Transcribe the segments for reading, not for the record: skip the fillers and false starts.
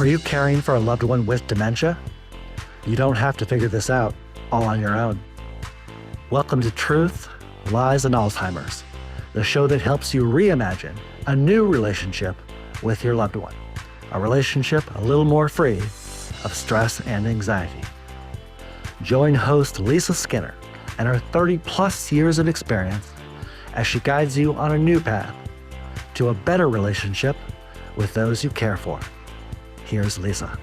Are you caring for a loved one with dementia? You don't have to figure this out all on your own. Welcome to Truth, Lies, and Alzheimer's, the show that helps you reimagine a new relationship with your loved one, a relationship a little more free of stress and anxiety. Join host Lisa Skinner and her 30-plus years of experience as she guides you on a new path to a better relationship with those you care for. Here's Lisa.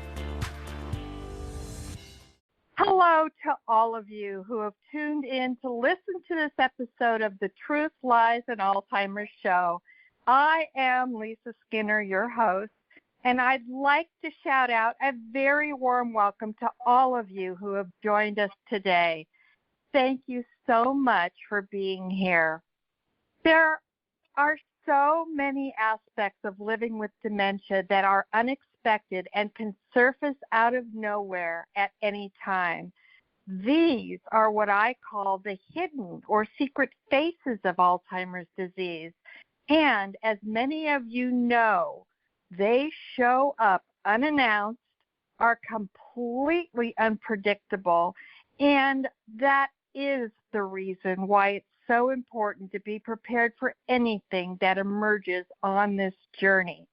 Hello to all of you who have tuned in to listen to this episode of the Truth, Lies, and Alzheimer's show. I am Lisa Skinner, your host, and I'd like to shout out a very warm welcome to all of you who have joined us today. Thank you so much for being here. There are so many aspects of living with dementia that are unexpected and can surface out of nowhere at any time. These are what I call the hidden or secret faces of Alzheimer's disease. And as many of you know, they show up unannounced, are completely unpredictable, and that is the reason why it's so important to be prepared for anything that emerges on this journey.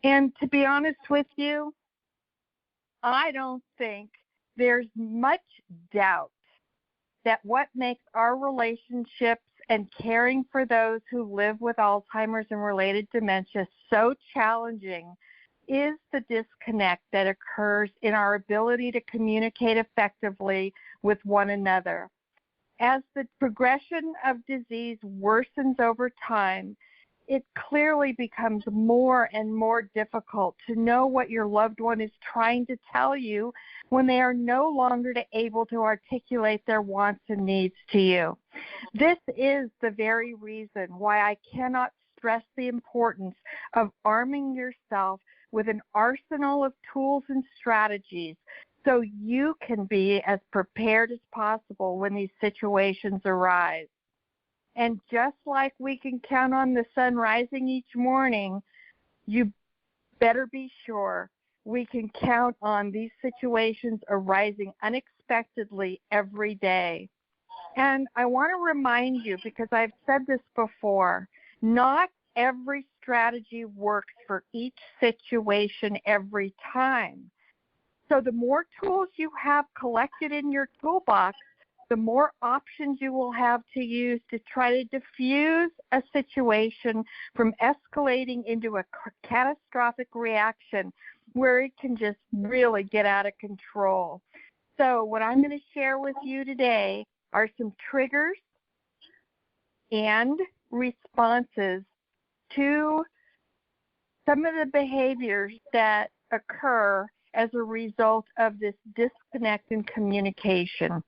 And to be honest with you, I don't think there's much doubt that what makes our relationships and caring for those who live with Alzheimer's and related dementia so challenging is the disconnect that occurs in our ability to communicate effectively with one another. As the progression of disease worsens over time, it clearly becomes more and more difficult to know what your loved one is trying to tell you when they are no longer able to articulate their wants and needs to you. This is the very reason why I cannot stress the importance of arming yourself with an arsenal of tools and strategies so you can be as prepared as possible when these situations arise. And just like we can count on the sun rising each morning, you better be sure we can count on these situations arising unexpectedly every day. And I want to remind you, because I've said this before, not every strategy works for each situation every time. So the more tools you have collected in your toolbox, the more options you will have to use to try to diffuse a situation from escalating into a catastrophic reaction where it can just really get out of control. So what I'm going to share with you today are some triggers and responses to some of the behaviors that occur as a result of this disconnect in communication.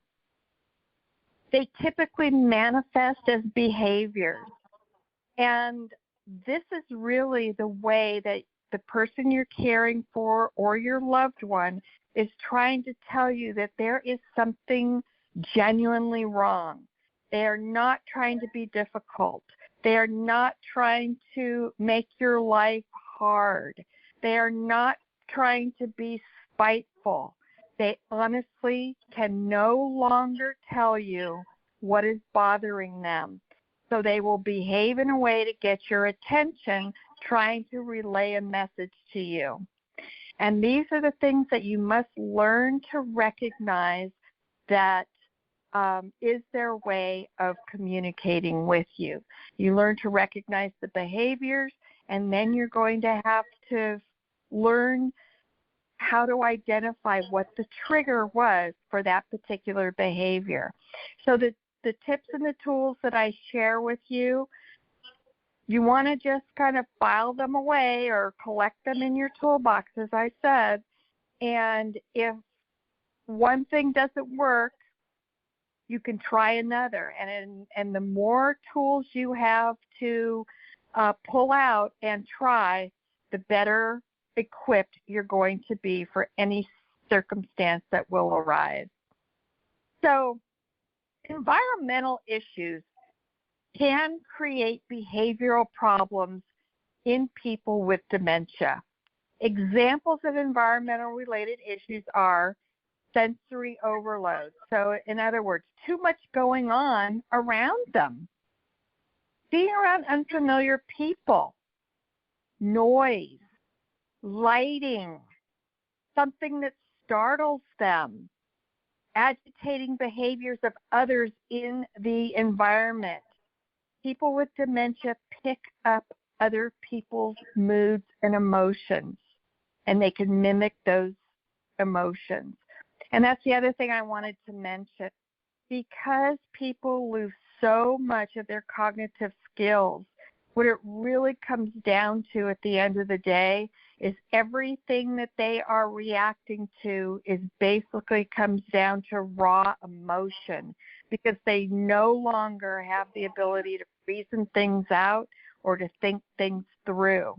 They typically manifest as behaviors, and this is really the way that the person you're caring for or your loved one is trying to tell you that there is something genuinely wrong. They are not trying to be difficult. They are not trying to make your life hard. They are not trying to be spiteful. They honestly can no longer tell you what is bothering them. So they will behave in a way to get your attention, trying to relay a message to you. And these are the things that you must learn to recognize that is their way of communicating with you. You learn to recognize the behaviors, and then you're going to have to learn how to identify what the trigger was for that particular behavior. So the tips and the tools that I share with you, you want to just kind of file them away or collect them in your toolbox, as I said. And if one thing doesn't work, you can try another. And the more tools you have to pull out and try, the better equipped you're going to be for any circumstance that will arise. So environmental issues can create behavioral problems in people with dementia. Examples of environmental related issues are sensory overload. So in other words, too much going on around them. Being around unfamiliar people, noise, lighting, something that startles them, agitating behaviors of others in the environment. People with dementia pick up other people's moods and emotions, and they can mimic those emotions. And that's the other thing I wanted to mention. Because people lose so much of their cognitive skills, what it really comes down to at the end of the day is everything that they are reacting to is basically comes down to raw emotion, because they no longer have the ability to reason things out or to think things through.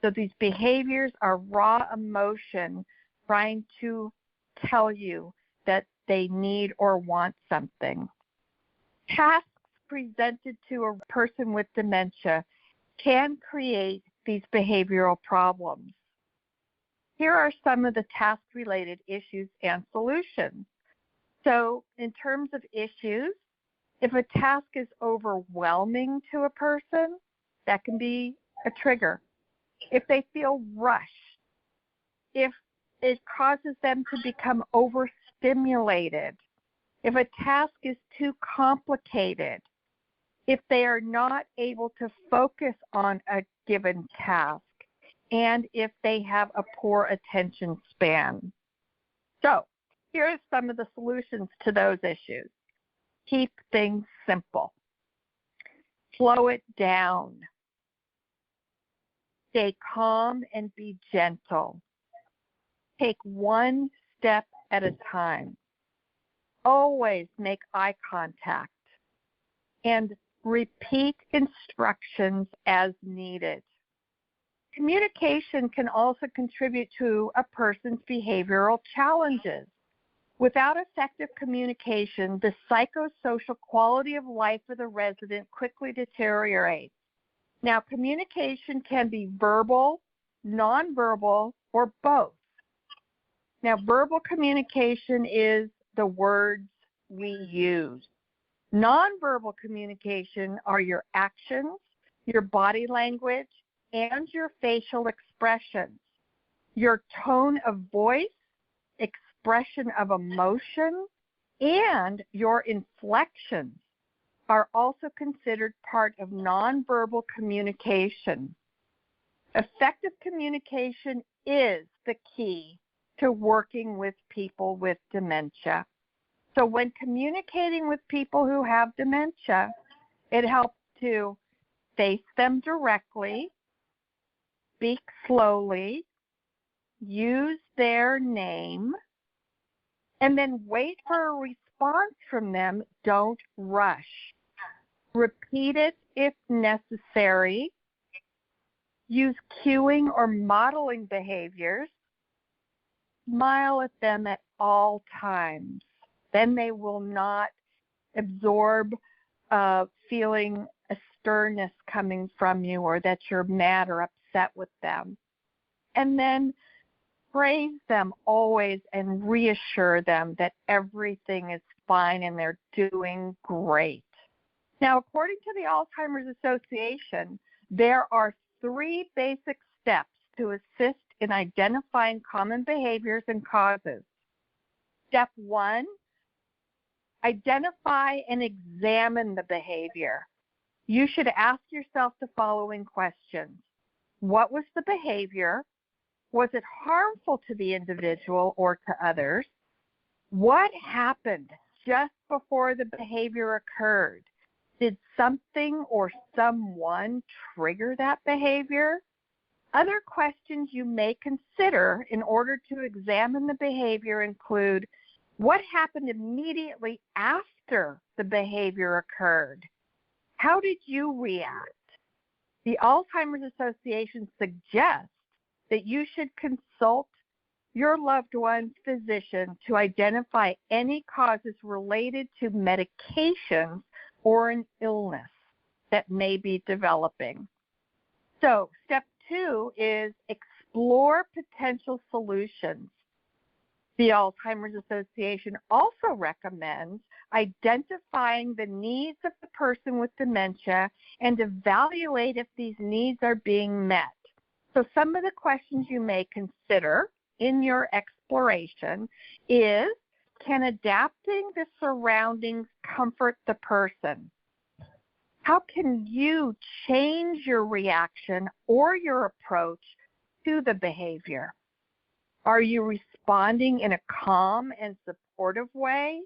So these behaviors are raw emotion trying to tell you that they need or want something. Tasks presented to a person with dementia can create these behavioral problems. Here are some of the task-related issues and solutions. So in terms of issues, if a task is overwhelming to a person, that can be a trigger. If they feel rushed, if it causes them to become overstimulated, if a task is too complicated, if they are not able to focus on a given task, and if they have a poor attention span. So here are some of the solutions to those issues. Keep things simple. Slow it down. Stay calm and be gentle. Take one step at a time. Always make eye contact. And repeat instructions as needed. Communication can also contribute to a person's behavioral challenges. Without effective communication, the psychosocial quality of life of the resident quickly deteriorates. Now, communication can be verbal, nonverbal, or both. Now, verbal communication is the words we use. Nonverbal communication are your actions, your body language, and your facial expressions. Your tone of voice, expression of emotion, and your inflections are also considered part of nonverbal communication. Effective communication is the key to working with people with dementia. So when communicating with people who have dementia, it helps to face them directly, speak slowly, use their name, and then wait for a response from them. Don't rush. Repeat it if necessary. Use cueing or modeling behaviors. Smile at them at all times. Then they will not absorb feeling a sternness coming from you or that you're mad or upset with them. And then praise them always and reassure them that everything is fine and they're doing great. Now, according to the Alzheimer's Association, there are 3 basic steps to assist in identifying common behaviors and causes. Step 1, identify and examine the behavior. You should ask yourself the following questions. What was the behavior? Was it harmful to the individual or to others? What happened just before the behavior occurred? Did something or someone trigger that behavior? Other questions you may consider in order to examine the behavior include, what happened immediately after the behavior occurred? How did you react? The Alzheimer's Association suggests that you should consult your loved one's physician to identify any causes related to medications or an illness that may be developing. So step 2 is explore potential solutions. The Alzheimer's Association also recommends identifying the needs of the person with dementia and evaluate if these needs are being met. So some of the questions you may consider in your exploration is, can adapting the surroundings comfort the person? How can you change your reaction or your approach to the behavior? Are you responding in a calm and supportive way?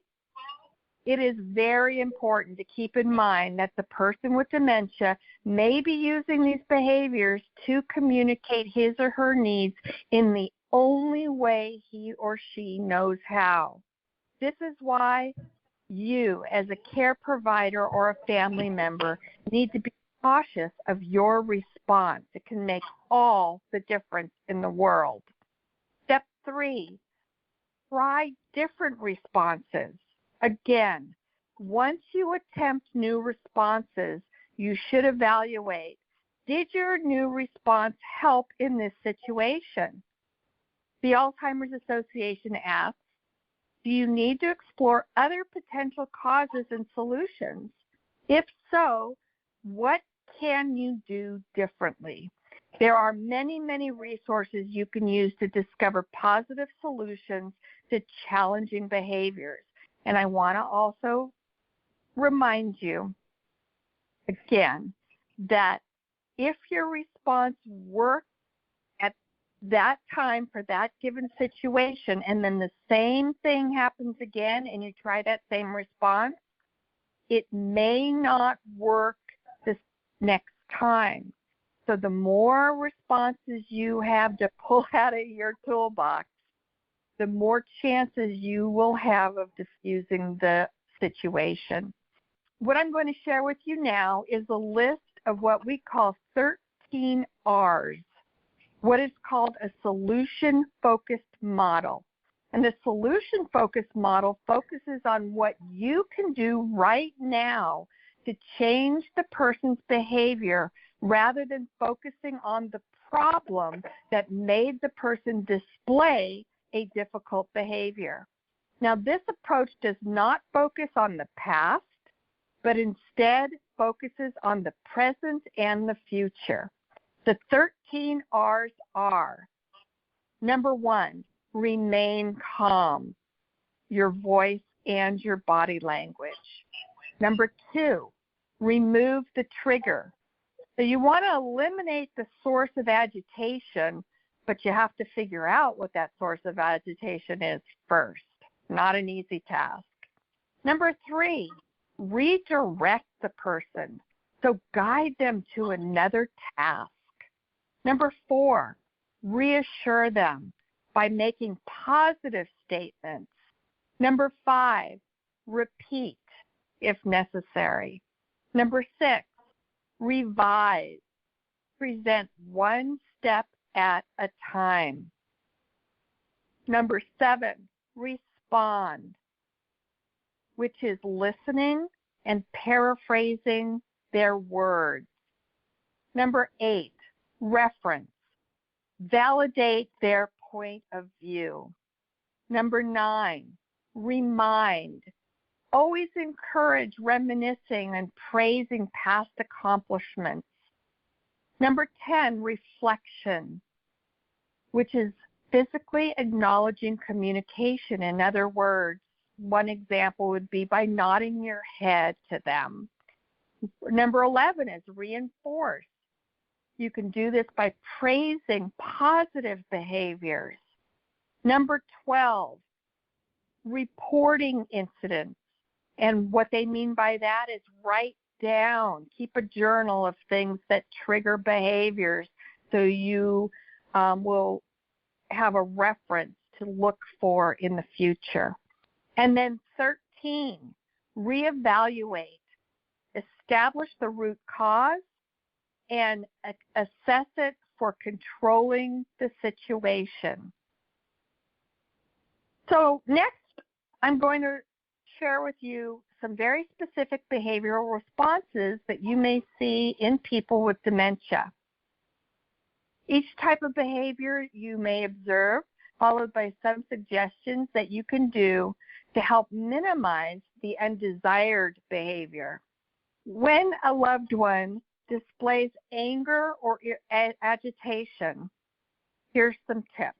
It is very important to keep in mind that the person with dementia may be using these behaviors to communicate his or her needs in the only way he or she knows how. This is why you, as a care provider or a family member, need to be cautious of your response. It can make all the difference in the world. Step 3, try different responses. Again, once you attempt new responses, you should evaluate, did your new response help in this situation? The Alzheimer's Association asks, do you need to explore other potential causes and solutions? If so, what can you do differently? There are many, many resources you can use to discover positive solutions to challenging behaviors. And I want to also remind you, again, that if your response worked at that time for that given situation, and then the same thing happens again and you try that same response, it may not work this next time. So the more responses you have to pull out of your toolbox, the more chances you will have of diffusing the situation. What I'm going to share with you now is a list of what we call 13 R's, what is called a solution-focused model. And the solution-focused model focuses on what you can do right now to change the person's behavior rather than focusing on the problem that made the person display a difficult behavior. Now, this approach does not focus on the past, but instead focuses on the present and the future. The 13 R's are, number 1, remain calm, your voice and your body language. Number 2, remove the trigger. So you want to eliminate the source of agitation, but you have to figure out what that source of agitation is first. Not an easy task. Number 3, redirect the person. So guide them to another task. Number 4, reassure them by making positive statements. Number 5, repeat if necessary. Number 6, revise. Present one step at a time. Number 7, respond, which is listening and paraphrasing their words. Number 8, reference. Validate their point of view. Number 9, remind. Always encourage reminiscing and praising past accomplishments. Number 10, reflection, which is physically acknowledging communication. In other words, one example would be by nodding your head to them. Number 11 is reinforce. You can do this by praising positive behaviors. Number 12, reporting incidents. And what they mean by that is write down, keep a journal of things that trigger behaviors so you will have a reference to look for in the future. And then 13, reevaluate. Establish the root cause and assess it for controlling the situation. So next, I'm going to share with you some very specific behavioral responses that you may see in people with dementia. Each type of behavior you may observe, followed by some suggestions that you can do to help minimize the undesired behavior. When a loved one displays anger or agitation, here's some tips.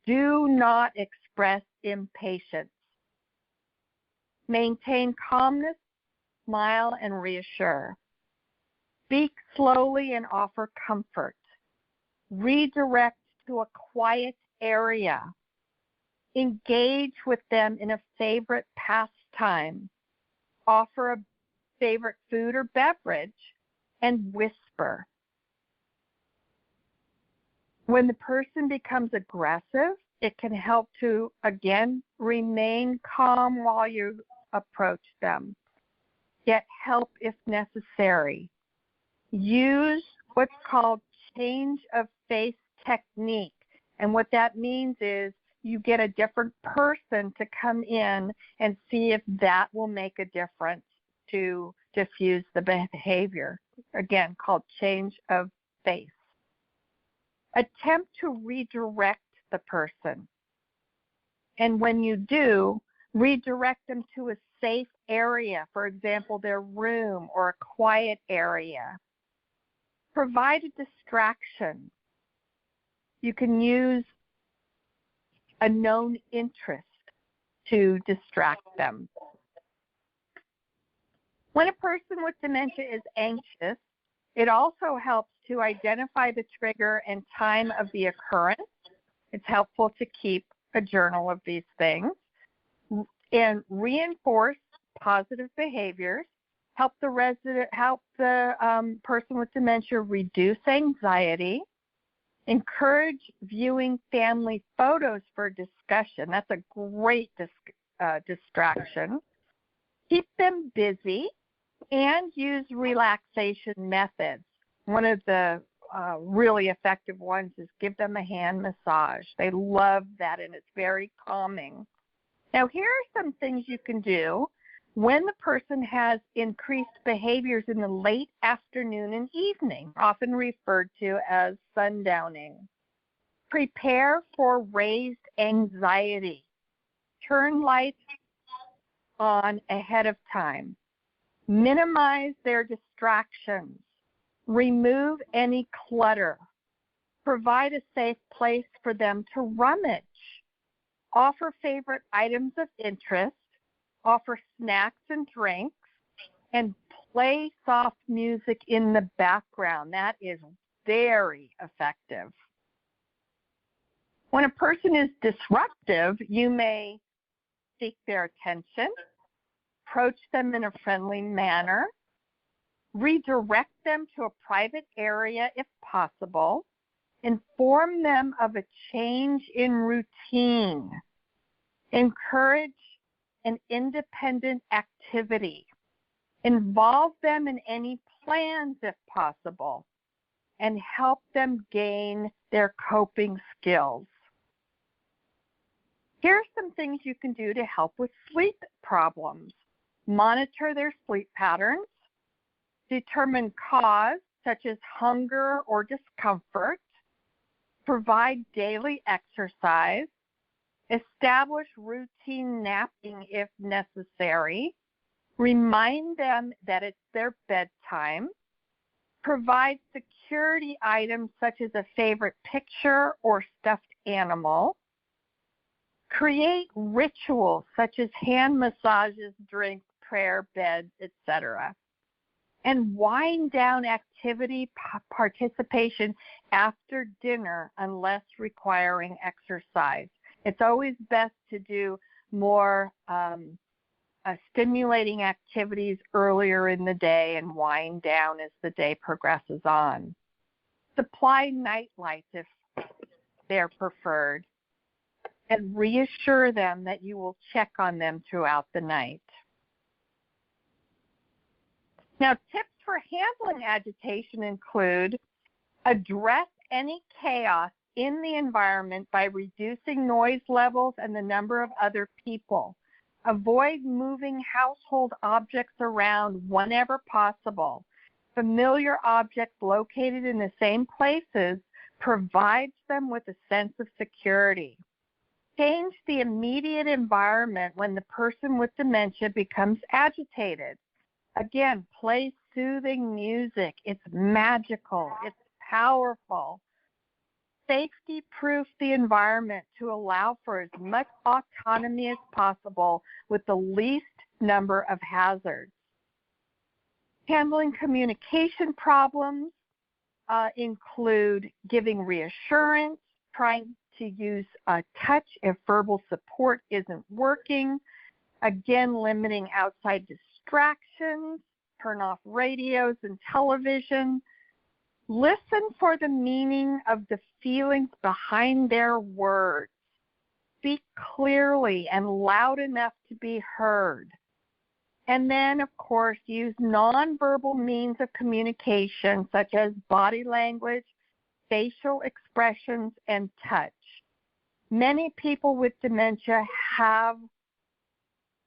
Do not express impatience. Maintain calmness, smile, and reassure. Speak slowly and offer comfort. Redirect to a quiet area. Engage with them in a favorite pastime. Offer a favorite food or beverage, and whisper. When the person becomes aggressive, it can help to, again, remain calm while you approach them. Get help if necessary. Use what's called change of face technique. And what that means is you get a different person to come in and see if that will make a difference to diffuse the behavior. Again, called change of face. Attempt to redirect the person. And when you do, redirect them to a safe area, for example, their room or a quiet area. Provide a distraction. You can use a known interest to distract them. When a person with dementia is anxious, it also helps to identify the trigger and time of the occurrence. It's helpful to keep a journal of these things and reinforce positive behaviors. Help the person with dementia reduce anxiety. Encourage viewing family photos for discussion. That's a great distraction. Keep them busy and use relaxation methods. One of the really effective ones is give them a hand massage. They love that, and it's very calming. Now, here are some things you can do when the person has increased behaviors in the late afternoon and evening, often referred to as sundowning. Prepare for raised anxiety. Turn lights on ahead of time. Minimize their distractions. Remove any clutter. Provide a safe place for them to rummage. Offer favorite items of interest. Offer snacks and drinks. And play soft music in the background. That is very effective. When a person is disruptive, you may seek their attention, approach them in a friendly manner, redirect them to a private area if possible, inform them of a change in routine, encourage an independent activity, involve them in any plans if possible, and help them gain their coping skills. Here are some things you can do to help with sleep problems. Monitor their sleep patterns. Determine cause, such as hunger or discomfort. Provide daily exercise. Establish routine napping if necessary. Remind them that it's their bedtime. Provide security items such as a favorite picture or stuffed animal. Create rituals such as hand massages, drinks, prayer, beds, etc. And wind down activity participation after dinner unless requiring exercise. It's always best to do more stimulating activities earlier in the day and wind down as the day progresses on. Supply night lights if they're preferred, and reassure them that you will check on them throughout the night. Now, tips for handling agitation include address any chaos in the environment by reducing noise levels and the number of other people. Avoid moving household objects around whenever possible. Familiar objects located in the same places provides them with a sense of security. Change the immediate environment when the person with dementia becomes agitated. Again, play soothing music. It's magical. It's powerful. Safety-proof the environment to allow for as much autonomy as possible with the least number of hazards. Handling communication problems include giving reassurance, trying to use touch if verbal support isn't working, again, limiting outside distractions, turn off radios and television. Listen for the meaning of the feelings behind their words. Speak clearly and loud enough to be heard. And then, of course, use nonverbal means of communication such as body language, facial expressions, and touch. Many people with dementia have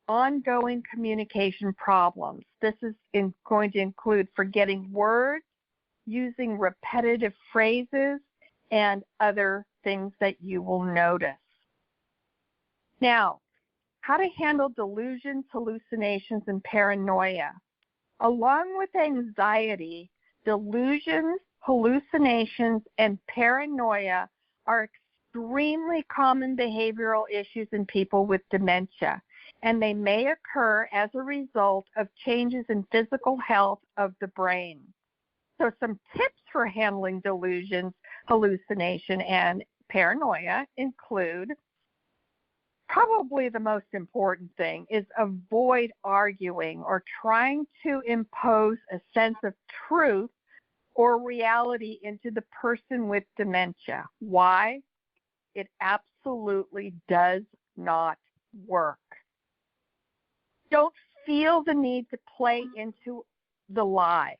ongoing communication problems. This is going to include forgetting words, using repetitive phrases, and other things that you will notice. Now, how to handle delusions, hallucinations, and paranoia. Along with anxiety, delusions, hallucinations, and paranoia are extremely common behavioral issues in people with dementia, and they may occur as a result of changes in physical health of the brain. So some tips for handling delusions, hallucination, and paranoia include, probably the most important thing is avoid arguing or trying to impose a sense of truth or reality into the person with dementia. Why? It absolutely does not work. Don't feel the need to play into the lie.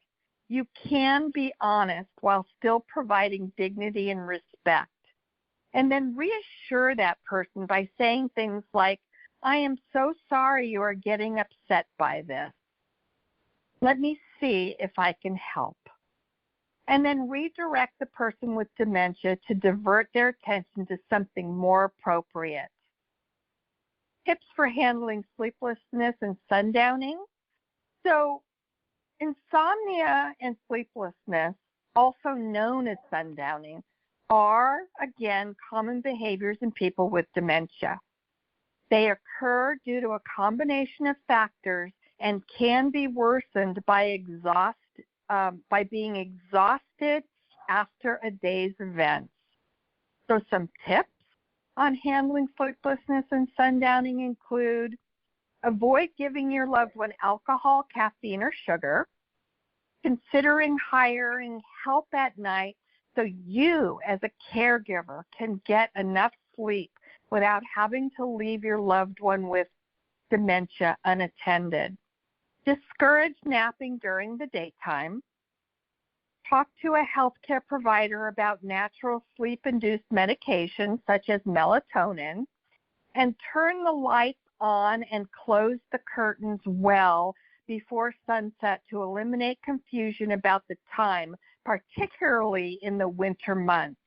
You can be honest while still providing dignity and respect. And then reassure that person by saying things like, I am so sorry you are getting upset by this. Let me see if I can help. And then redirect the person with dementia to divert their attention to something more appropriate. Tips for handling sleeplessness and sundowning. So, insomnia and sleeplessness, also known as sundowning, are, again, common behaviors in people with dementia. They occur due to a combination of factors and can be worsened by being exhausted after a day's events. So some tips on handling sleeplessness and sundowning include avoid giving your loved one alcohol, caffeine, or sugar, considering hiring help at night so you as a caregiver can get enough sleep without having to leave your loved one with dementia unattended. Discourage napping during the daytime. Talk to a healthcare provider about natural sleep-induced medications such as melatonin, and turn the lights on and close the curtains well before sunset to eliminate confusion about the time, particularly in the winter months.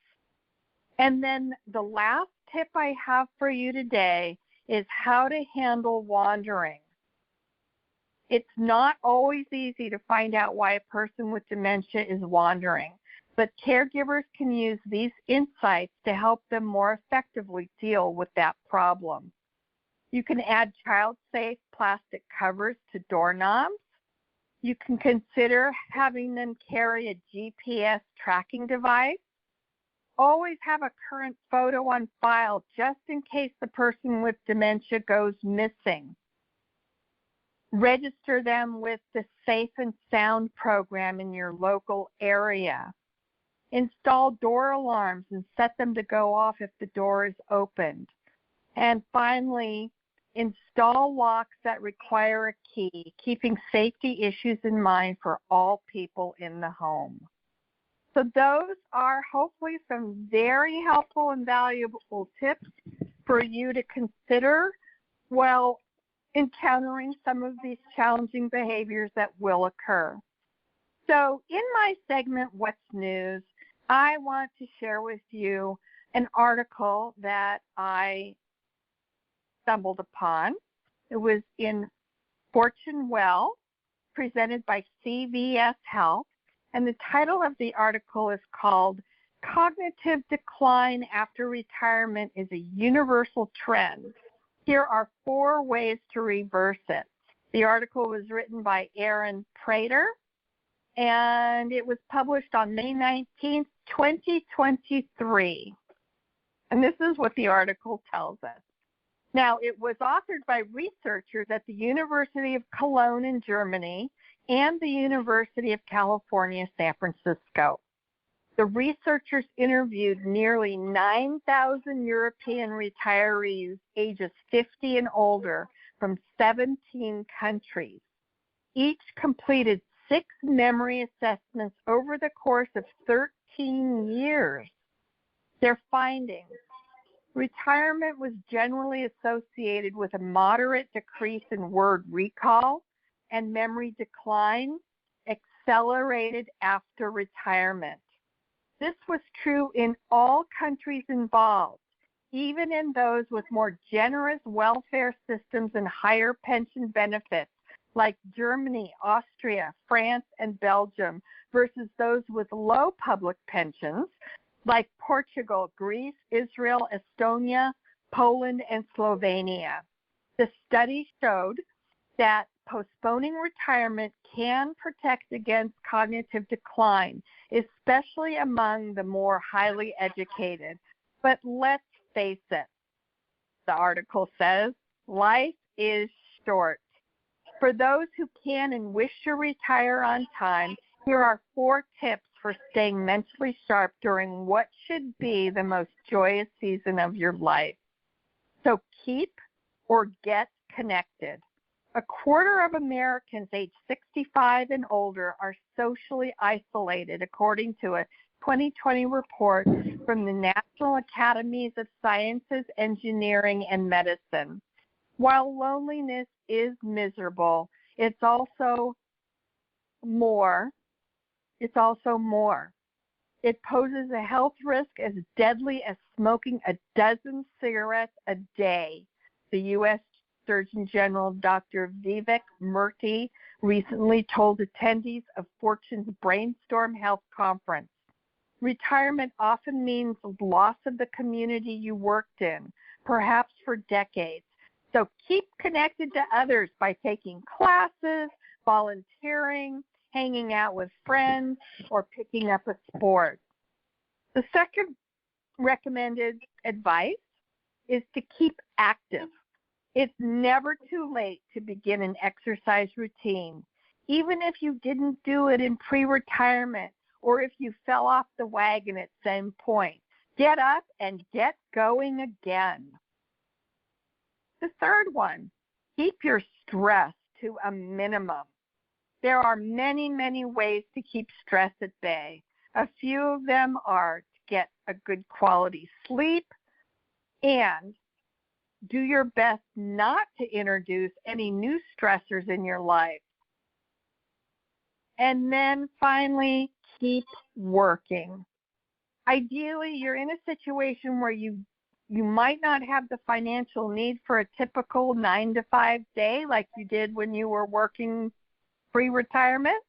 And then the last tip I have for you today is how to handle wandering. It's not always easy to find out why a person with dementia is wandering, but caregivers can use these insights to help them more effectively deal with that problem. You can add child-safe plastic covers to doorknobs. You can consider having them carry a GPS tracking device. Always have a current photo on file just in case the person with dementia goes missing. Register them with the Safe and Sound program in your local area. Install door alarms and set them to go off if the door is opened. And finally, install locks that require a key, keeping safety issues in mind for all people in the home. So those are hopefully some very helpful and valuable tips for you to consider while encountering some of these challenging behaviors that will occur. So in my segment, What's News, I want to share with you an article that I stumbled upon. It was in Fortune Well, presented by CVS Health, and the title of the article is called Cognitive Decline After Retirement is a Universal Trend. Here are 4 ways to reverse it. The article was written by Aaron Prater, and it was published on May 19th, 2023. And this is what the article tells us. Now, it was authored by researchers at the University of Cologne in Germany and the University of California, San Francisco. The researchers interviewed nearly 9,000 European retirees ages 50 and older from 17 countries. Each completed 6 memory assessments over the course of 13 years. Their findings: retirement was generally associated with a moderate decrease in word recall, and memory decline accelerated after retirement. This was true in all countries involved, even in those with more generous welfare systems and higher pension benefits, like Germany, Austria, France, and Belgium, versus those with low public pensions, like Portugal, Greece, Israel, Estonia, Poland, and Slovenia. The study showed that postponing retirement can protect against cognitive decline, especially among the more highly educated. But let's face it, the article says, life is short. For those who can and wish to retire on time, here are 4 tips for staying mentally sharp during what should be the most joyous season of your life. So keep or get connected. 1/4 of Americans aged 65 and older are socially isolated, according to a 2020 report from the National Academies of Sciences, Engineering, and Medicine. While loneliness is miserable, it's also more. It poses a health risk as deadly as smoking a dozen cigarettes a day. The U.S. Surgeon General Dr. Vivek Murthy recently told attendees of Fortune's Brainstorm Health Conference. Retirement often means loss of the community you worked in, perhaps for decades. So keep connected to others by taking classes, volunteering, hanging out with friends, or picking up a sport. The second recommended advice is to keep active. It's never too late to begin an exercise routine, even if you didn't do it in pre-retirement or if you fell off the wagon at some point. Get up and get going again. The third one, keep your stress to a minimum. There are many, many ways to keep stress at bay. A few of them are to get a good quality sleep and do your best not to introduce any new stressors in your life. And then finally, keep working. Ideally, you're in a situation where you might not have the financial need for a typical 9-to-5 day like you did when you were working pre-retirement,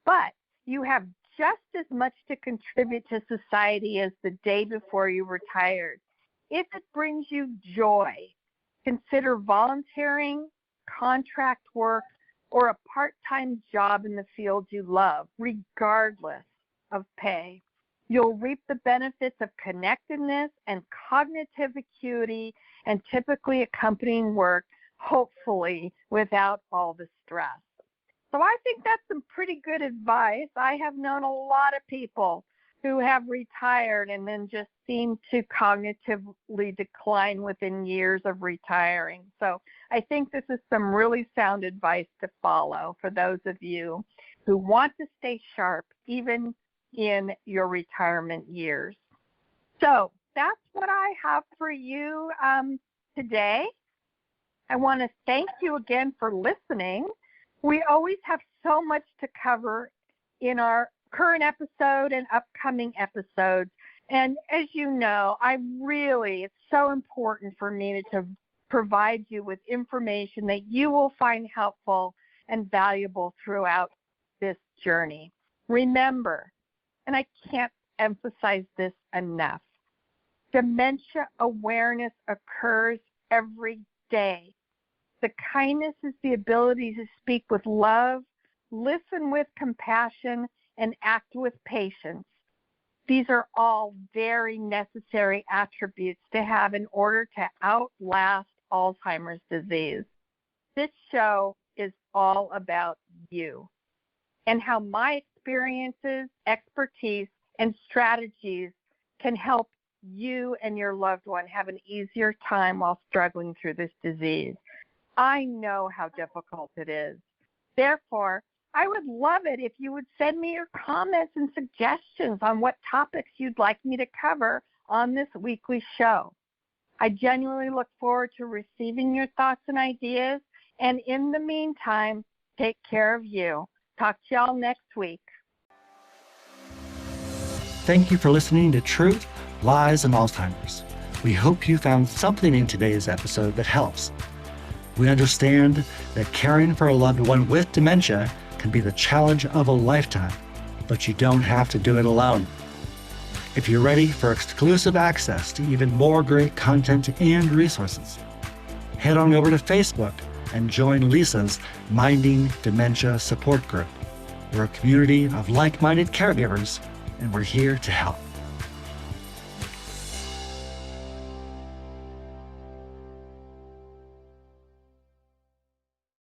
but you have just as much to contribute to society as the day before you retired. If it brings you joy, consider volunteering, contract work, or a part-time job in the field you love, regardless of pay. You'll reap the benefits of connectedness and cognitive acuity and typically accompanying work, hopefully without all the stress. So I think that's some pretty good advice. I have known a lot of people who have retired and then just seem to cognitively decline within years of retiring. So I think this is some really sound advice to follow for those of you who want to stay sharp even in your retirement years. So that's what I have for you today. I want to thank you again for listening. We always have so much to cover in our current episode and upcoming episodes. And as you know, it's so important for me to provide you with information that you will find helpful and valuable throughout this journey. Remember, and I can't emphasize this enough, dementia awareness occurs every day. The kindness is the ability to speak with love, listen with compassion, and act with patience. These are all very necessary attributes to have in order to outlast Alzheimer's disease. This show is all about you and how my experiences, expertise, and strategies can help you and your loved one have an easier time while struggling through this disease. I know how difficult it is. Therefore, I would love it if you would send me your comments and suggestions on what topics you'd like me to cover on this weekly show. I genuinely look forward to receiving your thoughts and ideas. And in the meantime, take care of you. Talk to y'all next week. Thank you for listening to Truth, Lies, and Alzheimer's. We hope you found something in today's episode that helps. We understand that caring for a loved one with dementia can be the challenge of a lifetime, but you don't have to do it alone. If you're ready for exclusive access to even more great content and resources, head on over to Facebook and join Lisa's Minding Dementia Support Group. We're a community of like-minded caregivers, and we're here to help.